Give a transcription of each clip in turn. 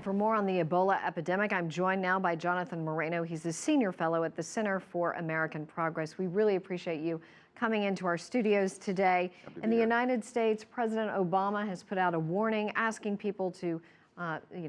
For more on the Ebola epidemic, I'm joined now by Jonathan Moreno. He's a senior fellow at the Center for American Progress. We really appreciate you coming into our studios today. In the United States, President Obama has put out a warning asking people to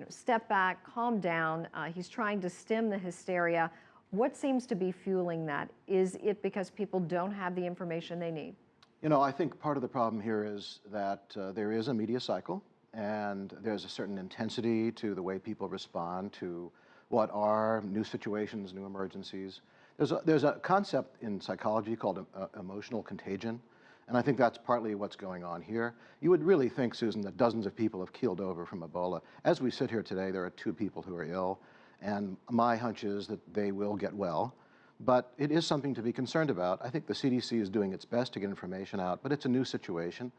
step back, calm down. He's trying to stem the hysteria. What seems to be fueling that? Is it because people don't have the information they need? You know, I think part of the problem here is that there is a media cycle, and there's a certain intensity to the way people respond to what are new situations, new emergencies. There's a concept in psychology called emotional contagion, and I think that's partly what's going on here. You would really think, Susan, that dozens of people have keeled over from Ebola. As we sit here today, there are 2 people who are ill, and my hunch is that they will get well. But it is something to be concerned about. I think the CDC is doing its best to get information out, but it's a new situation,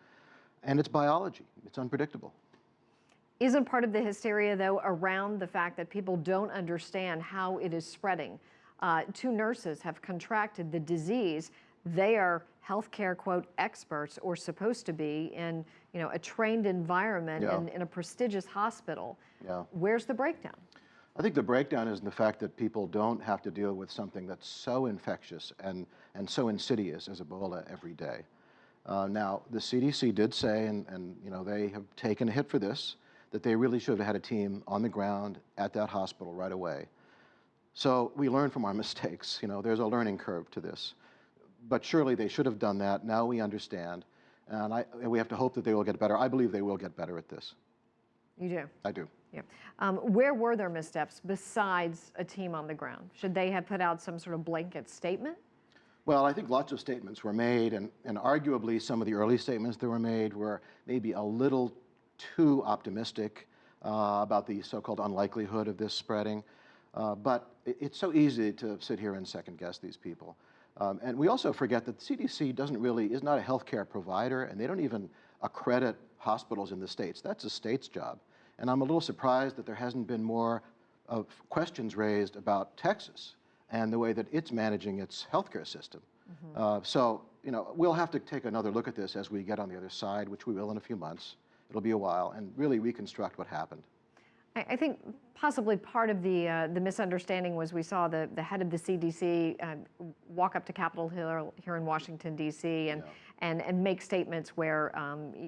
and it's biology. It's unpredictable. Isn't part of the hysteria, though, around the fact that people don't understand how it is spreading? 2 nurses have contracted the disease. They are healthcare, quote, experts, or supposed to be in, a trained environment in a prestigious hospital. Yeah. Where's the breakdown? I think the breakdown is in the fact that people don't have to deal with something that's so infectious and so insidious as Ebola every day. Now, the CDC did say, and they have taken a hit for this, that they really should have had a team on the ground at that hospital right away. So we learn from our mistakes. There's a learning curve to this. But surely they should have done that. Now we understand. And we have to hope that they will get better. I believe they will get better at this. You do? I do. Yeah. Where were there missteps besides a team on the ground? Should they have put out some sort of blanket statement? Well, I think lots of statements were made, and arguably some of the early statements that were made were maybe a little too optimistic about the so-called unlikelihood of this spreading. But it's so easy to sit here and second-guess these people. And we also forget that the CDC is not a healthcare provider, and they don't even accredit hospitals in the states. That's a state's job. And I'm a little surprised that there hasn't been more of questions raised about Texas and the way that it's managing its healthcare system. So, we'll have to take another look at this as we get on the other side, which we will in a few months. It'll be a while, and really reconstruct what happened. I think possibly part of the misunderstanding was we saw the head of the CDC walk up to Capitol Hill here in Washington, D.C. and make statements where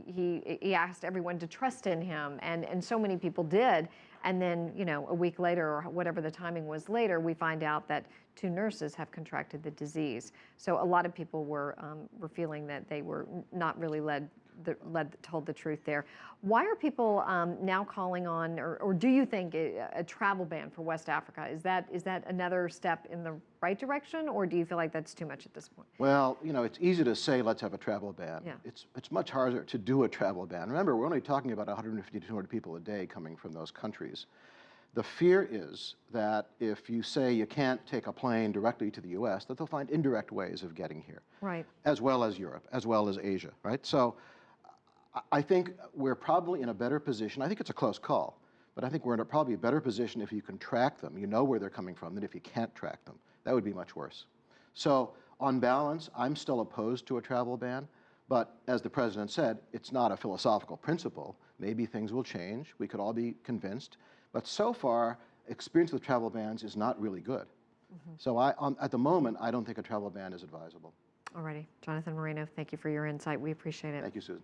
he asked everyone to trust in him, and so many people did. And then, a week later, or whatever the timing was later, we find out that 2 nurses have contracted the disease. So a lot of people were feeling that they were not really told the truth there. Why are people now calling on, or do you think a travel ban for West Africa, is that another step in the right direction, or do you feel like that's too much at this point? Well, it's easy to say let's have a travel ban. Yeah. It's much harder to do a travel ban. Remember, we're only talking about 150 to 200 people a day coming from those countries. The fear is that if you say you can't take a plane directly to the U.S., that they'll find indirect ways of getting here. Right. As well as Europe, as well as Asia, right? So I think we're probably in a better position. I think it's a close call, but I think we're in probably a better position if you can track them, you know where they're coming from, than if you can't track them. That would be much worse. So on balance, I'm still opposed to a travel ban, but as the president said, it's not a philosophical principle. Maybe things will change. We could all be convinced. But so far, experience with travel bans is not really good. So at the moment, I don't think a travel ban is advisable. All righty. Jonathan Moreno, thank you for your insight. We appreciate it. Thank you, Susan.